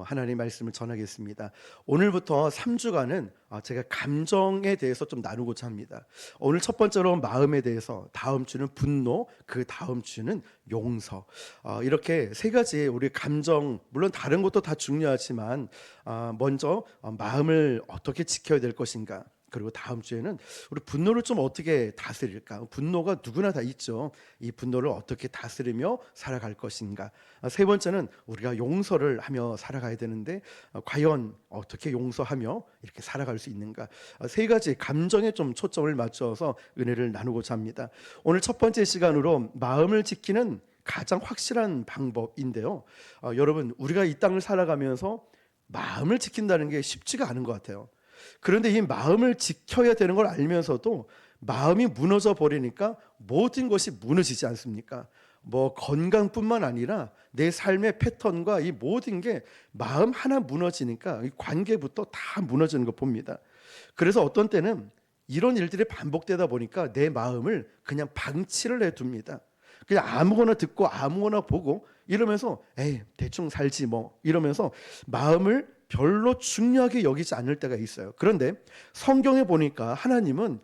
하나님 말씀을 전하겠습니다. 오늘부터 3주간은 제가 감정에 대해서 좀 나누고자 합니다. 오늘 첫 번째로 마음에 대해서, 다음 주는 분노, 그 다음 주는 용서. 이렇게 세 가지 우리 감정, 물론 다른 것도 다 중요하지만 먼저 마음을 어떻게 지켜야 될 것인가, 그리고 다음 주에는 우리 분노를 좀 어떻게 다스릴까? 분노가 누구나 다 있죠. 이 분노를 어떻게 다스리며 살아갈 것인가? 세 번째는 우리가 용서를 하며 살아가야 되는데 과연 어떻게 용서하며 이렇게 살아갈 수 있는가? 세 가지 감정에 좀 초점을 맞춰서 은혜를 나누고자 합니다. 오늘 첫 번째 시간으로 마음을 지키는 가장 확실한 방법인데요. 여러분, 우리가 이 땅을 살아가면서 마음을 지킨다는 게 쉽지가 않은 것 같아요. 그런데 이 마음을 지켜야 되는 걸 알면서도 마음이 무너져 버리니까 모든 것이 무너지지 않습니까? 뭐 건강뿐만 아니라 내 삶의 패턴과 이 모든 게 마음 하나 무너지니까 이 관계부터 다 무너지는 거 봅니다. 그래서 어떤 때는 이런 일들이 반복되다 보니까 내 마음을 그냥 방치를 해둡니다. 그냥 아무거나 듣고 아무거나 보고 이러면서 에이 대충 살지 뭐 이러면서 마음을 별로 중요하게 여기지 않을 때가 있어요. 그런데 성경에 보니까 하나님은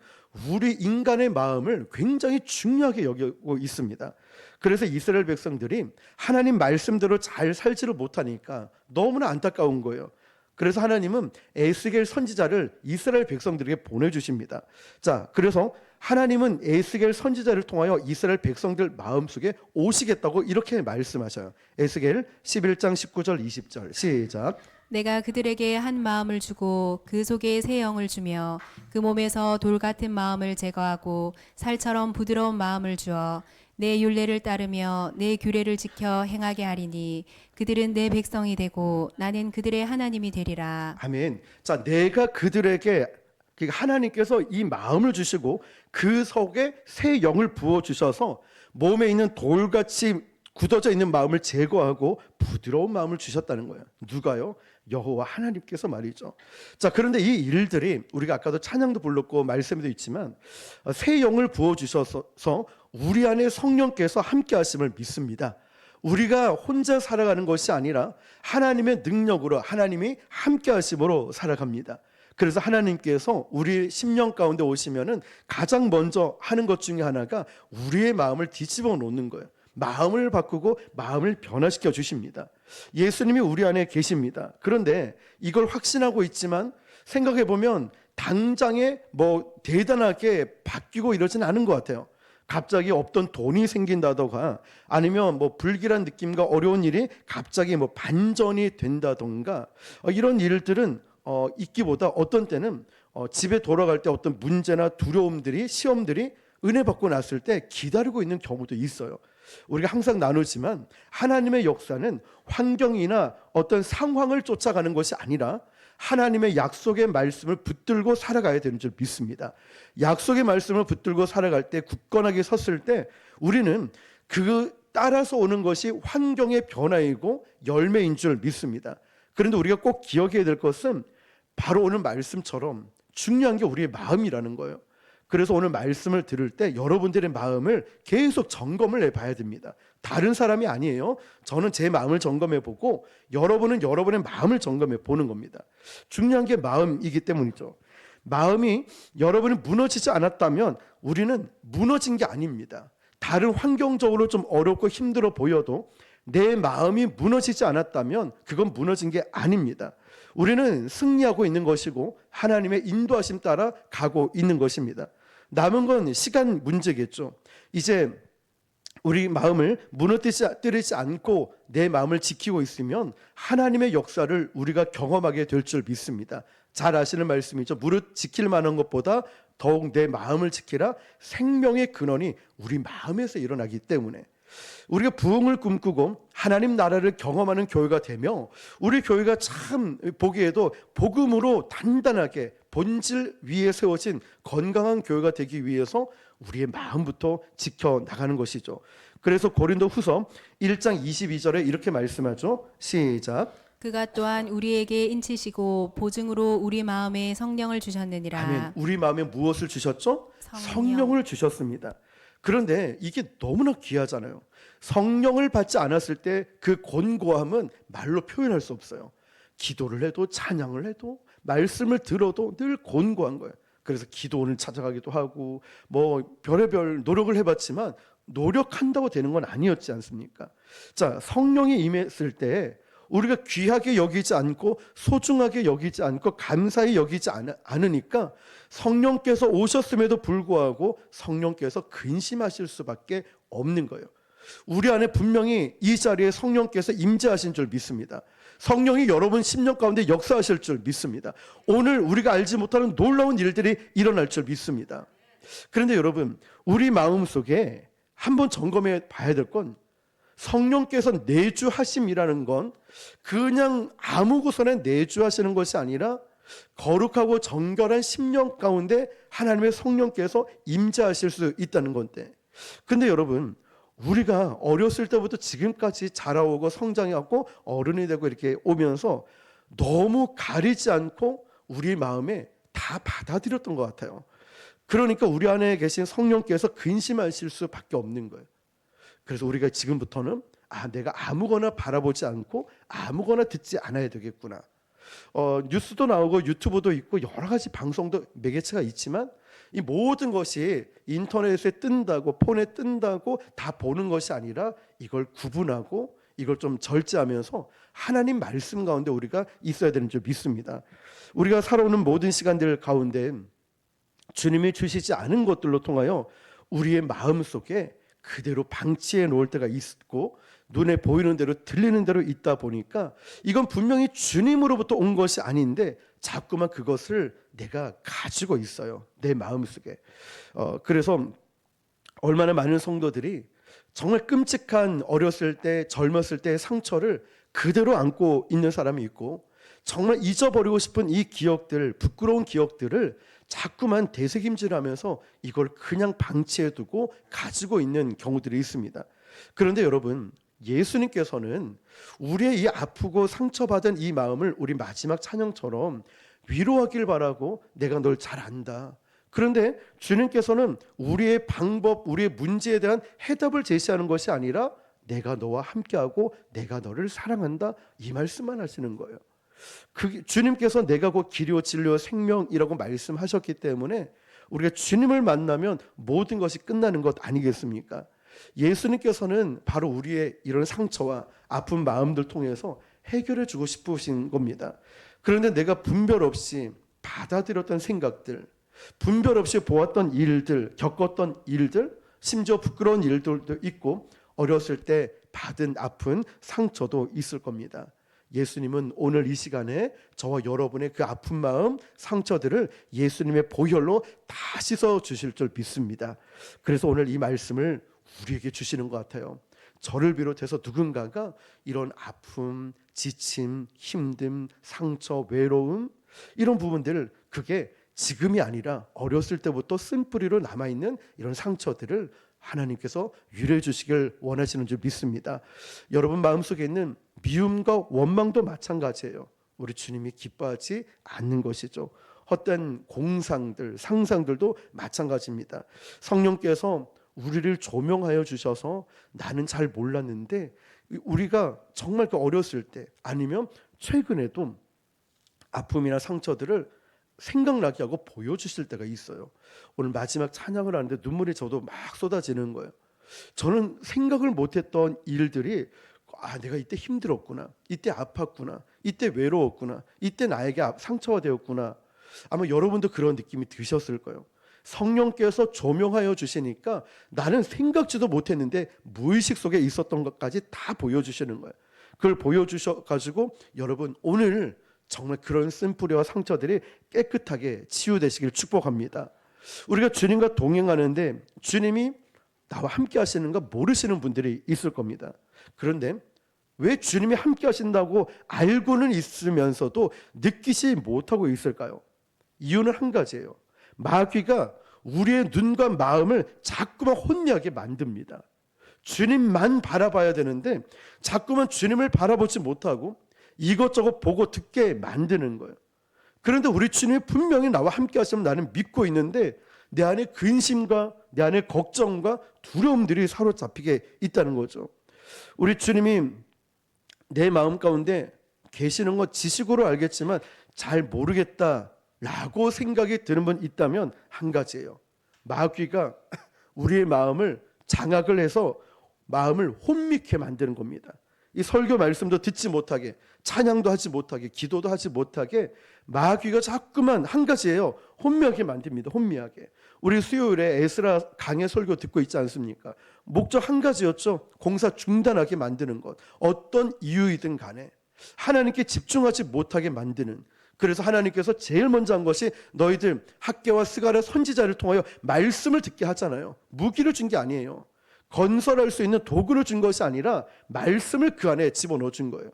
우리 인간의 마음을 굉장히 중요하게 여기고 있습니다. 그래서 이스라엘 백성들이 하나님 말씀대로 잘 살지를 못하니까 너무나 안타까운 거예요. 그래서 하나님은 에스겔 선지자를 이스라엘 백성들에게 보내주십니다. 자, 그래서 하나님은 에스겔 선지자를 통하여 이스라엘 백성들 마음속에 오시겠다고 이렇게 말씀하셔요. 에스겔 11장 19절 20절 시작. 내가 그들에게 한 마음을 주고 그 속에 새 영을 주며 그 몸에서 돌 같은 마음을 제거하고 살처럼 부드러운 마음을 주어 내 율례를 따르며 내 규례를 지켜 행하게 하리니 그들은 내 백성이 되고 나는 그들의 하나님이 되리라. 아멘. 자, 내가 그들에게, 그러니까 하나님께서 이 마음을 주시고 그 속에 새 영을 부어 주셔서 몸에 있는 돌같이 굳어져 있는 마음을 제거하고 부드러운 마음을 주셨다는 거예요. 누가요? 여호와 하나님께서 말이죠. 자, 그런데 이 일들이 우리가 아까도 찬양도 불렀고 말씀에도 있지만 새 영을 부어 주셔서 우리 안에 성령께서 함께 하심을 믿습니다. 우리가 혼자 살아가는 것이 아니라 하나님의 능력으로, 하나님이 함께 하심으로 살아갑니다. 그래서 하나님께서 우리 심령 가운데 오시면은 가장 먼저 하는 것 중에 하나가 우리의 마음을 뒤집어 놓는 거예요. 마음을 바꾸고 마음을 변화시켜 주십니다. 예수님이 우리 안에 계십니다. 그런데 이걸 확신하고 있지만 생각해 보면 당장에 뭐 대단하게 바뀌고 이러진 않은 것 같아요. 갑자기 없던 돈이 생긴다던가 아니면 뭐 불길한 느낌과 어려운 일이 갑자기 뭐 반전이 된다던가 이런 일들은 있기보다 어떤 때는 집에 돌아갈 때 어떤 문제나 두려움들이, 시험들이 은혜 받고 났을 때 기다리고 있는 경우도 있어요. 우리가 항상 나누지만 하나님의 역사는 환경이나 어떤 상황을 쫓아가는 것이 아니라 하나님의 약속의 말씀을 붙들고 살아가야 되는 줄 믿습니다. 약속의 말씀을 붙들고 살아갈 때, 굳건하게 섰을 때 우리는 그 따라서 오는 것이 환경의 변화이고 열매인 줄 믿습니다. 그런데 우리가 꼭 기억해야 될 것은 바로 오늘 말씀처럼 중요한 게 우리의 마음이라는 거예요. 그래서 오늘 말씀을 들을 때 여러분들의 마음을 계속 점검을 해봐야 됩니다. 다른 사람이 아니에요. 저는 제 마음을 점검해보고 여러분은 여러분의 마음을 점검해보는 겁니다. 중요한 게 마음이기 때문이죠. 마음이 여러분이 무너지지 않았다면 우리는 무너진 게 아닙니다. 다른 환경적으로 좀 어렵고 힘들어 보여도 내 마음이 무너지지 않았다면 그건 무너진 게 아닙니다. 우리는 승리하고 있는 것이고 하나님의 인도하심 따라 가고 있는 것입니다. 남은 건 시간 문제겠죠. 이제 우리 마음을 무너뜨리지 않고 내 마음을 지키고 있으면 하나님의 역사를 우리가 경험하게 될 줄 믿습니다. 잘 아시는 말씀이죠. 무릇 지킬 만한 것보다 더욱 내 마음을 지키라. 생명의 근원이 우리 마음에서 일어나기 때문에 우리가 부흥을 꿈꾸고 하나님 나라를 경험하는 교회가 되며 우리 교회가 참 보기에도 복음으로 단단하게 본질 위에 세워진 건강한 교회가 되기 위해서 우리의 마음부터 지켜나가는 것이죠. 그래서 고린도후서 1장 22절에 이렇게 말씀하죠. 시작. 그가 또한 우리에게 인치시고 보증으로 우리 마음에 성령을 주셨느니라. 아멘. 우리 마음에 무엇을 주셨죠? 성령을 주셨습니다. 그런데 이게 너무나 귀하잖아요. 성령을 받지 않았을 때 그 곤고함은 말로 표현할 수 없어요. 기도를 해도 찬양을 해도 말씀을 들어도 늘 곤고한 거예요. 그래서 기도원을 찾아가기도 하고 뭐 별의별 노력을 해봤지만 노력한다고 되는 건 아니었지 않습니까? 자, 성령이 임했을 때 우리가 귀하게 여기지 않고 소중하게 여기지 않고 감사히 여기지 않으니까 성령께서 오셨음에도 불구하고 성령께서 근심하실 수밖에 없는 거예요. 우리 안에 분명히 이 자리에 성령께서 임재하신 줄 믿습니다. 성령이 여러분 심령 가운데 역사하실 줄 믿습니다. 오늘 우리가 알지 못하는 놀라운 일들이 일어날 줄 믿습니다. 그런데 여러분, 우리 마음속에 한번 점검해 봐야 될 건 성령께서 내주하심이라는 건 그냥 아무 곳에 내주하시는 것이 아니라 거룩하고 정결한 심령 가운데 하나님의 성령께서 임재하실 수 있다는 건데, 근데 여러분, 우리가 어렸을 때부터 지금까지 자라오고 성장해왔고 어른이 되고 이렇게 오면서 너무 가리지 않고 우리 마음에 다 받아들였던 것 같아요. 그러니까 우리 안에 계신 성령께서 근심하실 수밖에 없는 거예요. 그래서 우리가 지금부터는 내가 아무거나 바라보지 않고 아무거나 듣지 않아야 되겠구나. 뉴스도 나오고 유튜브도 있고 여러 가지 방송도 매개체가 있지만 이 모든 것이 인터넷에 뜬다고 폰에 뜬다고 다 보는 것이 아니라 이걸 구분하고 이걸 좀 절제하면서 하나님 말씀 가운데 우리가 있어야 되는 줄 믿습니다. 우리가 살아오는 모든 시간들 가운데 주님이 주시지 않은 것들로 통하여 우리의 마음 속에 그대로 방치해 놓을 때가 있고 눈에 보이는 대로 들리는 대로 있다 보니까 이건 분명히 주님으로부터 온 것이 아닌데 자꾸만 그것을 내가 가지고 있어요. 내 마음속에. 그래서 얼마나 많은 성도들이 정말 끔찍한 어렸을 때 젊었을 때의 상처를 그대로 안고 있는 사람이 있고 정말 잊어버리고 싶은 이 기억들, 부끄러운 기억들을 자꾸만 되새김질하면서 이걸 그냥 방치해두고 가지고 있는 경우들이 있습니다. 그런데 여러분, 예수님께서는 우리의 이 아프고 상처받은 이 마음을 우리 마지막 찬양처럼 위로하길 바라고 내가 널 잘 안다. 그런데 주님께서는 우리의 방법, 우리의 문제에 대한 해답을 제시하는 것이 아니라 내가 너와 함께하고 내가 너를 사랑한다, 이 말씀만 하시는 거예요. 주님께서 내가 곧 길이요 진리요 생명이라고 말씀하셨기 때문에 우리가 주님을 만나면 모든 것이 끝나는 것 아니겠습니까? 예수님께서는 바로 우리의 이런 상처와 아픈 마음들 통해서 해결해 주고 싶으신 겁니다. 그런데 내가 분별 없이 받아들였던 생각들, 분별 없이 보았던 일들, 겪었던 일들, 심지어 부끄러운 일들도 있고 어렸을 때 받은 아픈 상처도 있을 겁니다. 예수님은 오늘 이 시간에 저와 여러분의 그 아픈 마음, 상처들을 예수님의 보혈로 다 씻어 주실 줄 믿습니다. 그래서 오늘 이 말씀을 우리에게 주시는 것 같아요. 저를 비롯해서 누군가가 이런 아픔, 지침, 힘듦, 상처, 외로움 이런 부분들을 그게 지금이 아니라 어렸을 때부터 쓴뿌리로 남아있는 이런 상처들을 하나님께서 유래해 주시길 원하시는 줄 믿습니다. 여러분 마음속에 있는 미움과 원망도 마찬가지예요. 우리 주님이 기뻐하지 않는 것이죠. 헛된 공상들, 상상들도 마찬가지입니다. 성령께서 우리를 조명하여 주셔서 나는 잘 몰랐는데 우리가 정말 그 어렸을 때 아니면 최근에도 아픔이나 상처들을 생각나게 하고 보여주실 때가 있어요. 오늘 마지막 찬양을 하는데 눈물이 저도 막 쏟아지는 거예요. 저는 생각을 못했던 일들이 내가 이때 힘들었구나, 이때 아팠구나, 이때 외로웠구나, 이때 나에게 상처가 되었구나. 아마 여러분도 그런 느낌이 드셨을 거예요. 성령께서 조명하여 주시니까 나는 생각지도 못했는데 무의식 속에 있었던 것까지 다 보여주시는 거예요. 그걸 보여주셔가지고 여러분 오늘 정말 그런 쓴뿌리와 상처들이 깨끗하게 치유되시길 축복합니다. 우리가 주님과 동행하는데 주님이 나와 함께 하시는가 모르시는 분들이 있을 겁니다. 그런데 왜 주님이 함께 하신다고 알고는 있으면서도 느끼지 못하고 있을까요? 이유는 한 가지예요. 마귀가 우리의 눈과 마음을 자꾸만 혼미하게 만듭니다. 주님만 바라봐야 되는데 자꾸만 주님을 바라보지 못하고 이것저것 보고 듣게 만드는 거예요. 그런데 우리 주님이 분명히 나와 함께 하시면 나는 믿고 있는데 내 안에 근심과 내 안에 걱정과 두려움들이 사로잡히게 있다는 거죠. 우리 주님이 내 마음 가운데 계시는 거 지식으로 알겠지만 잘 모르겠다라고 생각이 드는 분 있다면 한 가지예요. 마귀가 우리의 마음을 장악을 해서 마음을 혼미케 만드는 겁니다. 이 설교 말씀도 듣지 못하게, 찬양도 하지 못하게, 기도도 하지 못하게 마귀가 자꾸만 한 가지예요. 혼미하게 만듭니다. 혼미하게. 우리 수요일에 에스라 강해 설교 듣고 있지 않습니까? 목적 한 가지였죠. 공사 중단하게 만드는 것. 어떤 이유이든 간에 하나님께 집중하지 못하게 만드는. 그래서 하나님께서 제일 먼저 한 것이 너희들 학개와 스가랴 선지자를 통하여 말씀을 듣게 하잖아요. 무기를 준 게 아니에요. 건설할 수 있는 도구를 준 것이 아니라 말씀을 그 안에 집어넣어 준 거예요.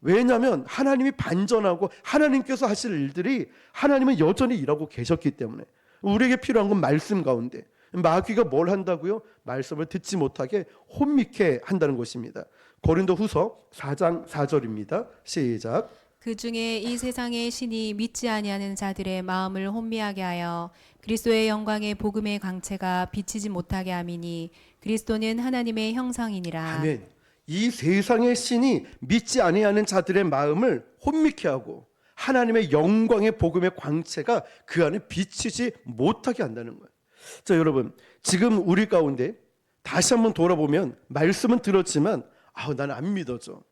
왜냐하면 하나님이 반전하고 하나님께서 하실 일들이 하나님은 여전히 일하고 계셨기 때문에 우리에게 필요한 건 말씀 가운데 마귀가 뭘 한다고요? 말씀을 듣지 못하게 혼미케 한다는 것입니다. 고린도후서 4장 4절입니다. 시작. 그 중에 이 세상의 신이 믿지 아니하는 자들의 마음을 혼미하게 하여 그리스도의 영광의 복음의 광채가 비치지 못하게 함이니 그리스도는 하나님의 형상이니라. 아멘. 이 세상의 신이 믿지 아니하는 자들의 마음을 혼미케 하고 하나님의 영광의 복음의 광채가 그 안에 비치지 못하게 한다는 거예요. 자, 여러분, 지금 우리 가운데 다시 한번 돌아보면 말씀은 들었지만 나는 안 믿어져.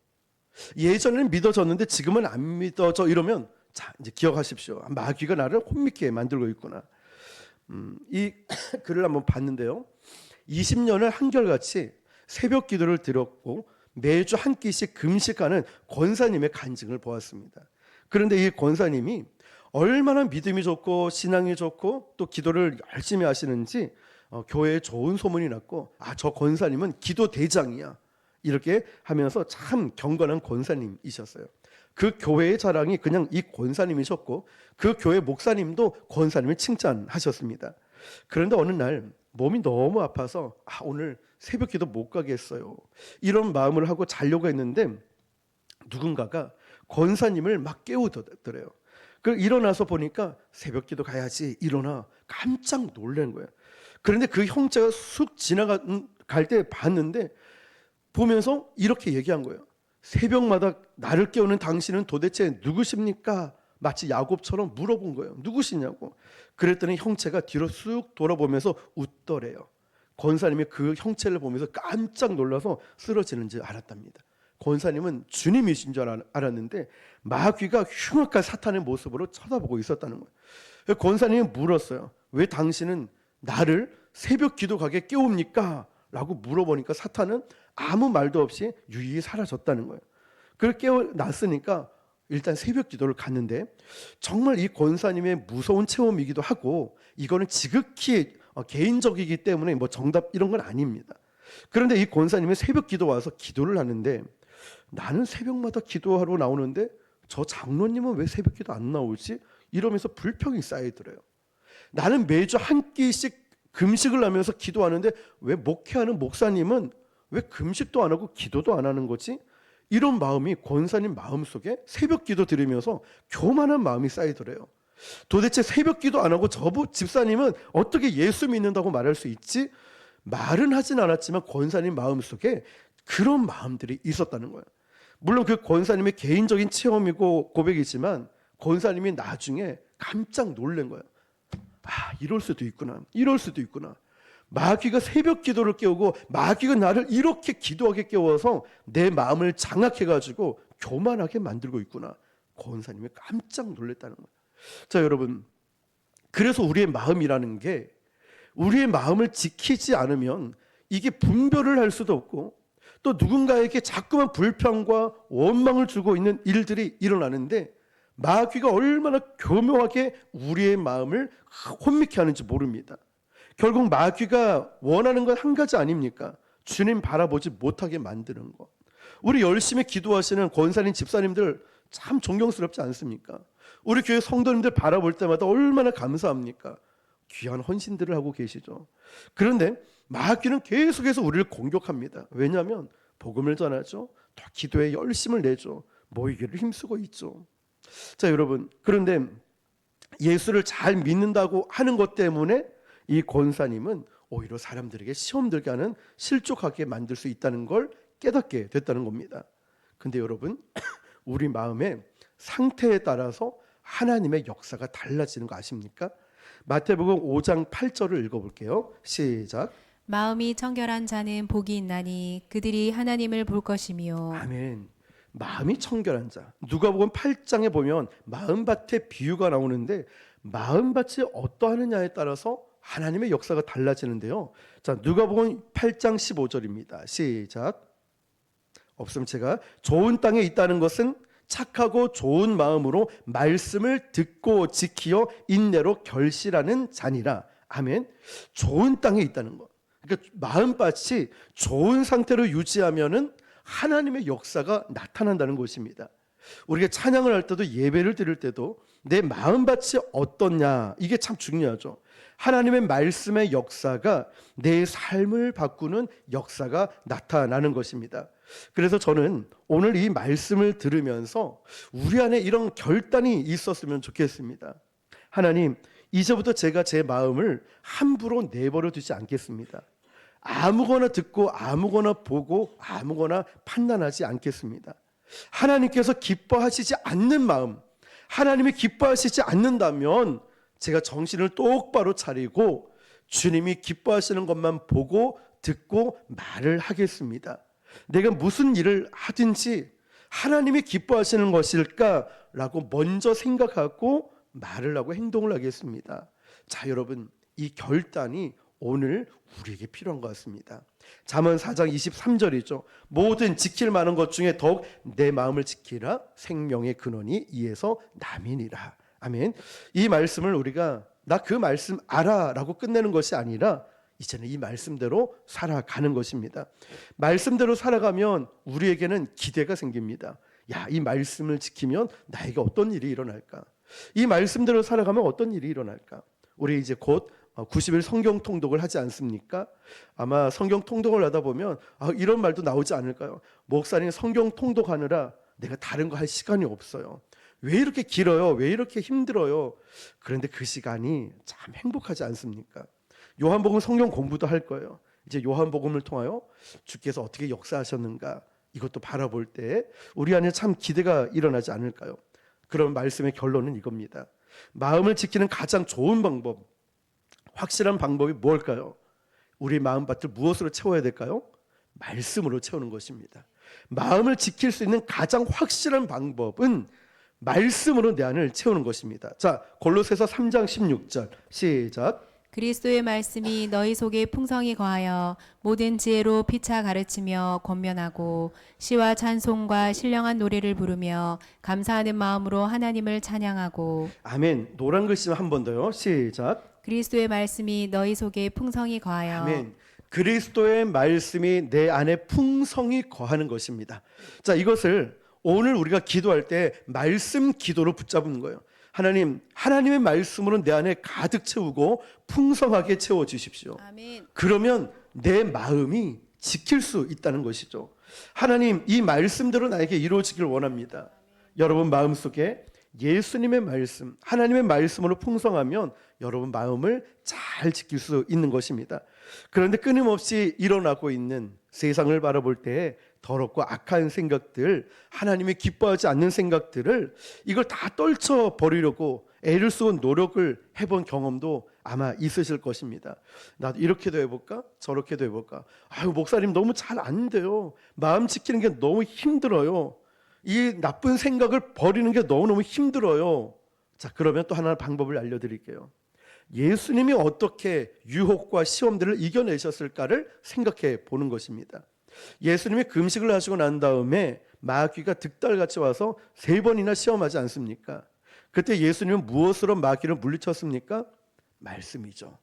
예전에는 믿어졌는데 지금은 안 믿어져. 이러면 자, 이제 기억하십시오. 마귀가 나를 혼미케 만들고 있구나. 이 글을 한번 봤는데요. 20년을 한결같이 새벽 기도를 드렸고 매주 한 끼씩 금식하는 권사님의 간증을 보았습니다. 그런데 이 권사님이 얼마나 믿음이 좋고 신앙이 좋고 또 기도를 열심히 하시는지 교회에 좋은 소문이 났고 저 권사님은 기도 대장이야. 이렇게 하면서 참 경건한 권사님이셨어요. 그 교회의 자랑이 그냥 이 권사님이셨고 그 교회 목사님도 권사님을 칭찬하셨습니다. 그런데 어느 날 몸이 너무 아파서 오늘 새벽 기도 못 가겠어요. 이런 마음을 하고 자려고 했는데 누군가가 권사님을 막 깨우더래요. 일어나서 보니까 새벽 기도 가야지 일어나. 깜짝 놀란 거예요. 그런데 그 형제가 쑥 지나갈 때 봤는데 보면서 이렇게 얘기한 거예요. 새벽마다 나를 깨우는 당신은 도대체 누구십니까? 마치 야곱처럼 물어본 거예요. 누구시냐고. 그랬더니 형체가 뒤로 쑥 돌아보면서 웃더래요. 권사님이 그 형체를 보면서 깜짝 놀라서 쓰러지는 줄 알았답니다. 권사님은 주님이신 줄 알았는데 마귀가 흉악한 사탄의 모습으로 쳐다보고 있었다는 거예요. 권사님이 물었어요. 왜 당신은 나를 새벽 기도 가게 깨웁니까? 라고 물어보니까 사탄은 아무 말도 없이 유유히 사라졌다는 거예요. 그걸 깨어났으니까 일단 새벽 기도를 갔는데 정말 이 권사님의 무서운 체험이기도 하고 이거는 지극히 개인적이기 때문에 뭐 정답 이런 건 아닙니다. 그런데 이 권사님이 새벽 기도 와서 기도를 하는데 나는 새벽마다 기도하러 나오는데 저 장로님은 왜 새벽 기도 안 나오지? 이러면서 불평이 쌓이더래요. 나는 매주 한 끼씩 금식을 하면서 기도하는데 왜 목회하는 목사님은 왜 금식도 안 하고 기도도 안 하는 거지? 이런 마음이 권사님 마음속에 새벽 기도 들으면서 교만한 마음이 쌓이더래요. 도대체 새벽 기도 안 하고 저 집사님은 어떻게 예수 믿는다고 말할 수 있지? 말은 하진 않았지만 권사님 마음속에 그런 마음들이 있었다는 거예요. 물론 그 권사님의 개인적인 체험이고 고백이지만 권사님이 나중에 깜짝 놀란 거예요. 이럴 수도 있구나. 이럴 수도 있구나. 마귀가 새벽 기도를 깨우고 마귀가 나를 이렇게 기도하게 깨워서 내 마음을 장악해가지고 교만하게 만들고 있구나. 권사님이 깜짝 놀랐다는 거예요. 자, 여러분, 그래서 우리의 마음이라는 게 우리의 마음을 지키지 않으면 이게 분별을 할 수도 없고 또 누군가에게 자꾸만 불평과 원망을 주고 있는 일들이 일어나는데 마귀가 얼마나 교묘하게 우리의 마음을 혼미케 하는지 모릅니다. 결국 마귀가 원하는 건 한 가지 아닙니까? 주님 바라보지 못하게 만드는 것. 우리 열심히 기도하시는 권사님 집사님들 참 존경스럽지 않습니까? 우리 교회 성도님들 바라볼 때마다 얼마나 감사합니까? 귀한 헌신들을 하고 계시죠. 그런데 마귀는 계속해서 우리를 공격합니다. 왜냐하면 복음을 전하죠. 또 기도에 열심을 내죠. 모이기를 힘쓰고 있죠. 자, 여러분, 그런데 예수를 잘 믿는다고 하는 것 때문에 이 권사님은 오히려 사람들에게 시험 들게 하는 실족하게 만들 수 있다는 걸 깨닫게 됐다는 겁니다. 근데 여러분, 우리 마음의 상태에 따라서 하나님의 역사가 달라지는 거 아십니까? 마태복음 5장 8절을 읽어볼게요. 시작. 마음이 청결한 자는 복이 있나니 그들이 하나님을 볼 것이며. 아멘. 마음이 청결한 자. 누가복음 8장에 보면 마음밭의 비유가 나오는데 마음밭이 어떠하느냐에 따라서 하나님의 역사가 달라지는데요. 자, 누가복음 8장 15절입니다. 시작. 없으면 제가 좋은 땅에 있다는 것은 착하고 좋은 마음으로 말씀을 듣고 지키어 인내로 결실하는 자니라. 아멘. 좋은 땅에 있다는 것. 그러니까 마음밭이 좋은 상태로 유지하면은 하나님의 역사가 나타난다는 것입니다. 우리가 찬양을 할 때도 예배를 드릴 때도 내 마음밭이 어떻냐, 이게 참 중요하죠. 하나님의 말씀의 역사가 내 삶을 바꾸는 역사가 나타나는 것입니다. 그래서 저는 오늘 이 말씀을 들으면서 우리 안에 이런 결단이 있었으면 좋겠습니다. 하나님, 이제부터 제가 제 마음을 함부로 내버려 두지 않겠습니다. 아무거나 듣고 아무거나 보고 아무거나 판단하지 않겠습니다. 하나님께서 기뻐하시지 않는 마음, 하나님이 기뻐하시지 않는다면 제가 정신을 똑바로 차리고 주님이 기뻐하시는 것만 보고 듣고 말을 하겠습니다. 내가 무슨 일을 하든지 하나님이 기뻐하시는 것일까라고 먼저 생각하고 말을 하고 행동을 하겠습니다. 자, 여러분, 이 결단이 오늘 우리에게 필요한 것 같습니다. 잠언 4장 23절이죠. 모든 지킬 만한 것 중에 더욱 내 마음을 지키라. 생명의 근원이 이에서 남이니라. 아멘. 이 말씀을 우리가 나 그 말씀 알아 라고 끝내는 것이 아니라 이제는 이 말씀대로 살아가는 것입니다. 말씀대로 살아가면 우리에게는 기대가 생깁니다. 야, 이 말씀을 지키면 나에게 어떤 일이 일어날까? 이 말씀대로 살아가면 어떤 일이 일어날까? 우리 이제 곧 90일 성경 통독을 하지 않습니까? 아마 성경 통독을 하다 보면 이런 말도 나오지 않을까요? 목사님, 성경 통독하느라 내가 다른 거 할 시간이 없어요. 왜 이렇게 길어요? 왜 이렇게 힘들어요? 그런데 그 시간이 참 행복하지 않습니까? 요한복음 성경 공부도 할 거예요. 이제 요한복음을 통하여 주께서 어떻게 역사하셨는가 이것도 바라볼 때 우리 안에 참 기대가 일어나지 않을까요? 그런 말씀의 결론은 이겁니다. 마음을 지키는 가장 좋은 방법, 확실한 방법이 뭘까요? 우리 마음밭을 무엇으로 채워야 될까요? 말씀으로 채우는 것입니다. 마음을 지킬 수 있는 가장 확실한 방법은 말씀으로 내 안을 채우는 것입니다. 자, 골로새서 3장 16절 시작. 그리스도의 말씀이 너희 속에 풍성히 거하여 모든 지혜로 피차 가르치며 권면하고 시와 찬송과 신령한 노래를 부르며 감사하는 마음으로 하나님을 찬양하고. 아멘. 노란 글씨 한 번 더요. 시작. 그리스도의 말씀이 너희 속에 풍성히 거하여. 아멘. 그리스도의 말씀이 내 안에 풍성히 거하는 것입니다. 자, 이것을 오늘 우리가 기도할 때 말씀 기도로 붙잡는 거예요. 하나님, 하나님의 말씀으로 내 안에 가득 채우고 풍성하게 채워 주십시오. 아멘. 그러면 내 마음이 지킬 수 있다는 것이죠. 하나님, 이 말씀대로 나에게 이루어지길 원합니다. 여러분 마음속에 예수님의 말씀, 하나님의 말씀으로 풍성하면 여러분 마음을 잘 지킬 수 있는 것입니다. 그런데 끊임없이 일어나고 있는 세상을 바라볼 때 더럽고 악한 생각들, 하나님이 기뻐하지 않는 생각들을 이걸 다 떨쳐 버리려고 애를 쓰고 노력을 해본 경험도 아마 있으실 것입니다. 나도 이렇게도 해볼까? 저렇게도 해볼까? 아유, 목사님 너무 잘 안 돼요. 마음 지키는 게 너무 힘들어요. 이 나쁜 생각을 버리는 게 너무너무 힘들어요. 자, 그러면 또 하나 방법을 알려드릴게요. 예수님이 어떻게 유혹과 시험들을 이겨내셨을까를 생각해 보는 것입니다. 예수님이 금식을 하시고 난 다음에 마귀가 득달같이 와서 3번이나 시험하지 않습니까? 그때 예수님은 무엇으로 마귀를 물리쳤습니까? 말씀이죠.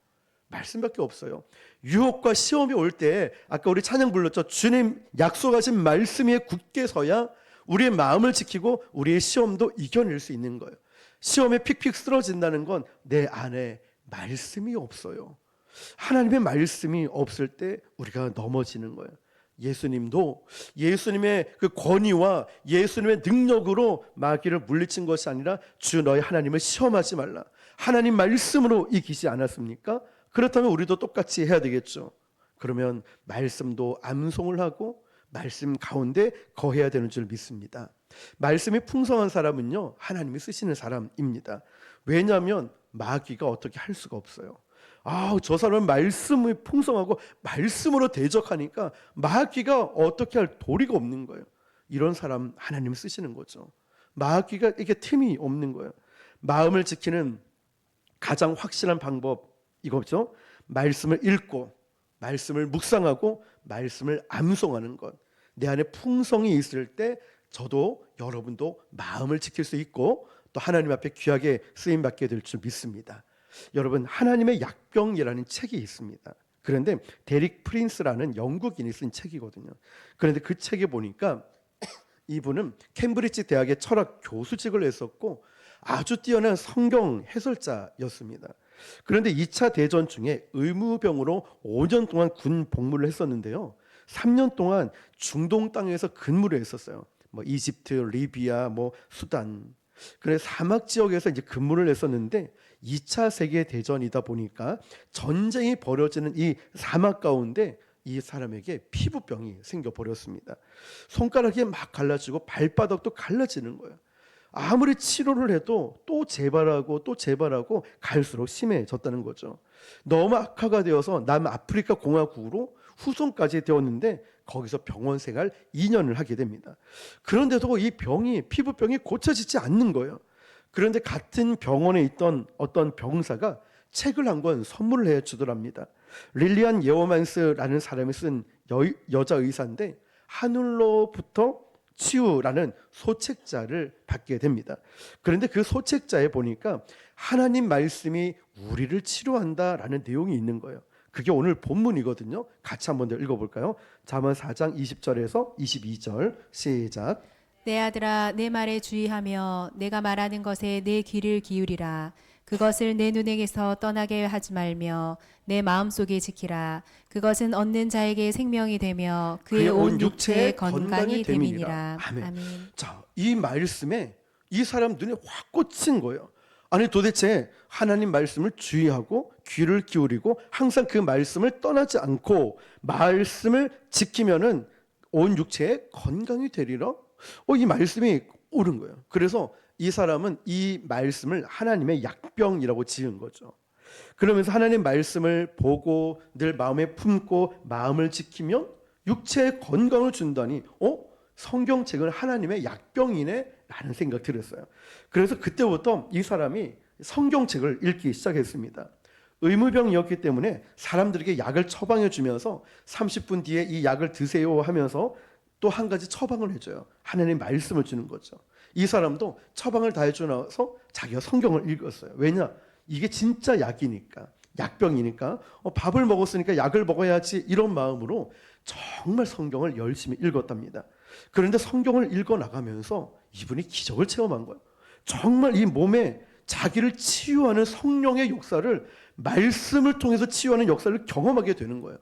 말씀밖에 없어요. 유혹과 시험이 올 때 아까 우리 찬양 불렀죠. 주님 약속하신 말씀 위에 굳게 서야 우리의 마음을 지키고 우리의 시험도 이겨낼 수 있는 거예요. 시험에 픽픽 쓰러진다는 건 내 안에 말씀이 없어요. 하나님의 말씀이 없을 때 우리가 넘어지는 거예요. 예수님도 예수님의 그 권위와 예수님의 능력으로 마귀를 물리친 것이 아니라 주 너희 하나님을 시험하지 말라. 하나님 말씀으로 이기지 않았습니까? 그렇다면 우리도 똑같이 해야 되겠죠. 그러면 말씀도 암송을 하고 말씀 가운데 거해야 되는 줄 믿습니다. 말씀이 풍성한 사람은요, 하나님이 쓰시는 사람입니다. 왜냐하면 마귀가 어떻게 할 수가 없어요. 저 사람은 말씀이 풍성하고 말씀으로 대적하니까 마귀가 어떻게 할 도리가 없는 거예요. 이런 사람 하나님 쓰시는 거죠. 마귀가 이게 틈이 없는 거예요. 마음을 지키는 가장 확실한 방법 이거죠. 말씀을 읽고 말씀을 묵상하고 말씀을 암송하는 것. 내 안에 풍성이 있을 때 저도 여러분도 마음을 지킬 수 있고 또 하나님 앞에 귀하게 쓰임 받게 될 줄 믿습니다. 여러분, 하나님의 약병이라는 책이 있습니다. 그런데 데릭 프린스라는 영국인이 쓴 책이거든요. 그런데 그 책에 보니까 이분은 캠브리지 대학의 철학 교수직을 했었고 아주 뛰어난 성경 해설자였습니다. 그런데 2차 대전 중에 의무병으로 5년 동안 군 복무를 했었는데요. 3년 동안 중동 땅에서 근무를 했었어요. 이집트, 리비아, 수단. 그래서 사막 지역에서 이제 근무를 했었는데 2차 세계 대전이다 보니까 전쟁이 벌어지는 이 사막 가운데 이 사람에게 피부병이 생겨 버렸습니다. 손가락이 막 갈라지고 발바닥도 갈라지는 거예요. 아무리 치료를 해도 또 재발하고 또 재발하고 갈수록 심해졌다는 거죠. 너무 악화가 되어서 남아프리카 공화국으로 후송까지 되었는데 거기서 병원 생활 2년을 하게 됩니다. 그런데도 이 피부병이 고쳐지지 않는 거예요. 그런데 같은 병원에 있던 어떤 병사가 책을 한 권 선물을 해주더랍니다. 릴리안 예오만스라는 사람이 쓴 여자 의사인데 하늘로부터 치유라는 소책자를 받게 됩니다. 그런데 그 소책자에 보니까 하나님 말씀이 우리를 치료한다라는 내용이 있는 거예요. 그게 오늘 본문이거든요. 같이 한번 더 읽어볼까요? 잠언 4장 20절에서 22절 시작. 내 아들아 내 말에 주의하며 내가 말하는 것에 내 귀를 기울이라. 그것을 내 눈에게서 떠나게 하지 말며 내 마음속에 지키라. 그것은 얻는 자에게 생명이 되며 그의 온 육체의 건강이 됨이니라. 아멘. 자, 이 말씀에 이 사람 눈에 확 꽂힌 거예요. 아니 도대체 하나님 말씀을 주의하고 귀를 기울이고 항상 그 말씀을 떠나지 않고 말씀을 지키면은 온 육체의 건강이 되리라. 이 말씀이 옳은 거예요. 그래서 이 사람은 이 말씀을 하나님의 약병이라고 지은 거죠. 그러면서 하나님 말씀을 보고 늘 마음에 품고 마음을 지키면 육체의 건강을 준다니 성경책은 하나님의 약병이네 라는 생각 들었어요. 그래서 그때부터 이 사람이 성경책을 읽기 시작했습니다. 의무병이었기 때문에 사람들에게 약을 처방해 주면서 30분 뒤에 이 약을 드세요 하면서 또 한 가지 처방을 해줘요. 하나님 말씀을 주는 거죠. 이 사람도 처방을 다 해주고 나서 자기가 성경을 읽었어요. 왜냐? 이게 진짜 약이니까, 약병이니까 밥을 먹었으니까 약을 먹어야지 이런 마음으로 정말 성경을 열심히 읽었답니다. 그런데 성경을 읽어나가면서 이분이 기적을 체험한 거예요. 정말 이 몸에 자기를 치유하는 성령의 역사를 말씀을 통해서 치유하는 역사를 경험하게 되는 거예요.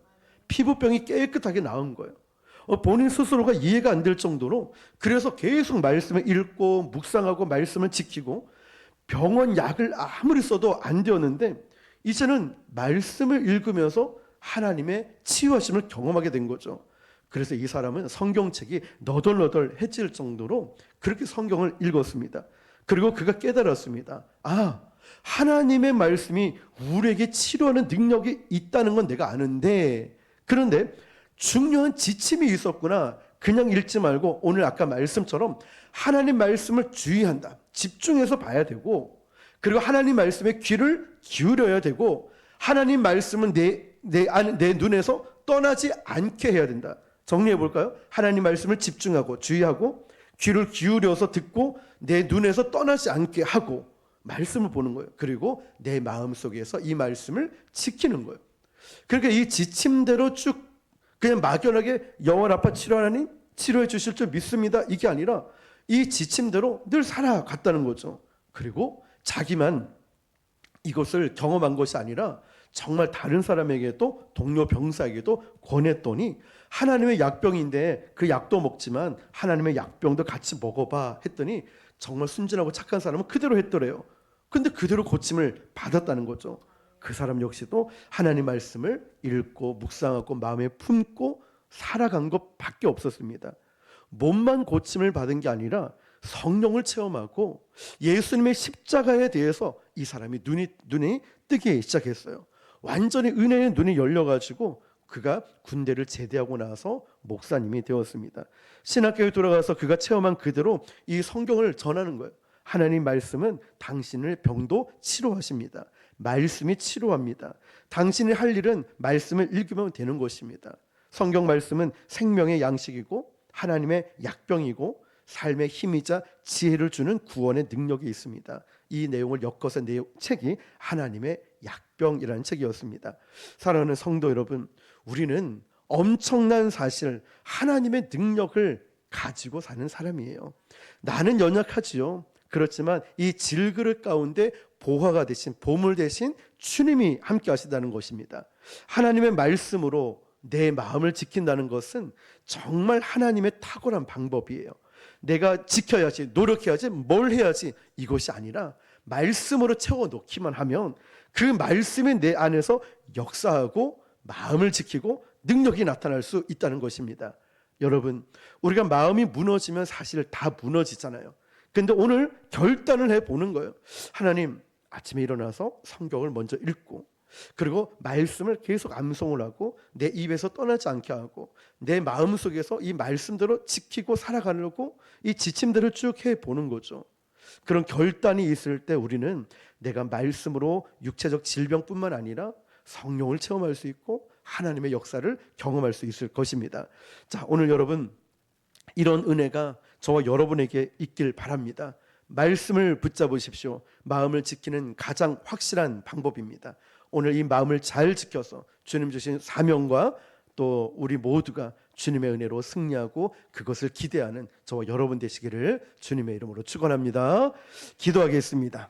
피부병이 깨끗하게 나은 거예요. 본인 스스로가 이해가 안 될 정도로 그래서 계속 말씀을 읽고 묵상하고 말씀을 지키고 병원 약을 아무리 써도 안 되었는데 이제는 말씀을 읽으면서 하나님의 치유하심을 경험하게 된 거죠. 그래서 이 사람은 성경책이 너덜너덜해질 정도로 그렇게 성경을 읽었습니다. 그리고 그가 깨달았습니다. 하나님의 말씀이 우리에게 치료하는 능력이 있다는 건 내가 아는데 그런데 중요한 지침이 있었구나. 그냥 읽지 말고 오늘 아까 말씀처럼 하나님 말씀을 주의한다. 집중해서 봐야 되고 그리고 하나님 말씀에 귀를 기울여야 되고 하나님 말씀은 내 눈에서 떠나지 않게 해야 된다. 정리해 볼까요? 하나님 말씀을 집중하고 주의하고 귀를 기울여서 듣고 내 눈에서 떠나지 않게 하고 말씀을 보는 거예요. 그리고 내 마음속에서 이 말씀을 지키는 거예요. 그러니까 이 지침대로 쭉 그냥 막연하게 영원 아파 치료하나님 치료해 주실 줄 믿습니다. 이게 아니라 이 지침대로 늘 살아갔다는 거죠. 그리고 자기만 이것을 경험한 것이 아니라 정말 다른 사람에게도 동료 병사에게도 권했더니 하나님의 약병인데 그 약도 먹지만 하나님의 약병도 같이 먹어봐 했더니 정말 순진하고 착한 사람은 그대로 했더래요. 근데 그대로 고침을 받았다는 거죠. 그 사람 역시도 하나님 말씀을 읽고 묵상하고 마음에 품고 살아간 것밖에 없었습니다. 몸만 고침을 받은 게 아니라 성령을 체험하고 예수님의 십자가에 대해서 이 사람이 눈이 뜨기 시작했어요. 완전히 은혜의 눈이 열려가지고 그가 군대를 제대하고 나서 목사님이 되었습니다. 신학교에 돌아가서 그가 체험한 그대로 이 성경을 전하는 거예요. 하나님 말씀은 당신의 병도 치료하십니다. 말씀이 치료합니다. 당신이 할 일은 말씀을 읽으면 되는 것입니다. 성경 말씀은 생명의 양식이고 하나님의 약병이고 삶의 힘이자 지혜를 주는 구원의 능력이 있습니다. 이 내용을 엮어서 책이 하나님의 약병이라는 책이었습니다. 사랑하는 성도 여러분, 우리는 엄청난 사실 하나님의 능력을 가지고 사는 사람이에요. 나는 연약하지요. 그렇지만 이 질그릇 가운데 보화가 되신 보물 되신 주님이 함께 하시다는 것입니다. 하나님의 말씀으로 내 마음을 지킨다는 것은 정말 하나님의 탁월한 방법이에요. 내가 지켜야지, 노력해야지, 뭘 해야지 이것이 아니라 말씀으로 채워놓기만 하면 그 말씀이 내 안에서 역사하고 마음을 지키고 능력이 나타날 수 있다는 것입니다. 여러분, 우리가 마음이 무너지면 사실 다 무너지잖아요. 근데 오늘 결단을 해보는 거예요. 하나님, 아침에 일어나서 성경을 먼저 읽고 그리고 말씀을 계속 암송을 하고 내 입에서 떠나지 않게 하고 내 마음속에서 이 말씀대로 지키고 살아가려고 이 지침들을 쭉 해보는 거죠. 그런 결단이 있을 때 우리는 내가 말씀으로 육체적 질병뿐만 아니라 성령을 체험할 수 있고 하나님의 역사를 경험할 수 있을 것입니다. 자, 오늘 여러분, 이런 은혜가 저와 여러분에게 있길 바랍니다. 말씀을 붙잡으십시오. 마음을 지키는 가장 확실한 방법입니다. 오늘 이 마음을 잘 지켜서 주님 주신 사명과 또 우리 모두가 주님의 은혜로 승리하고 그것을 기대하는 저와 여러분 되시기를 주님의 이름으로 축원합니다. 기도하겠습니다.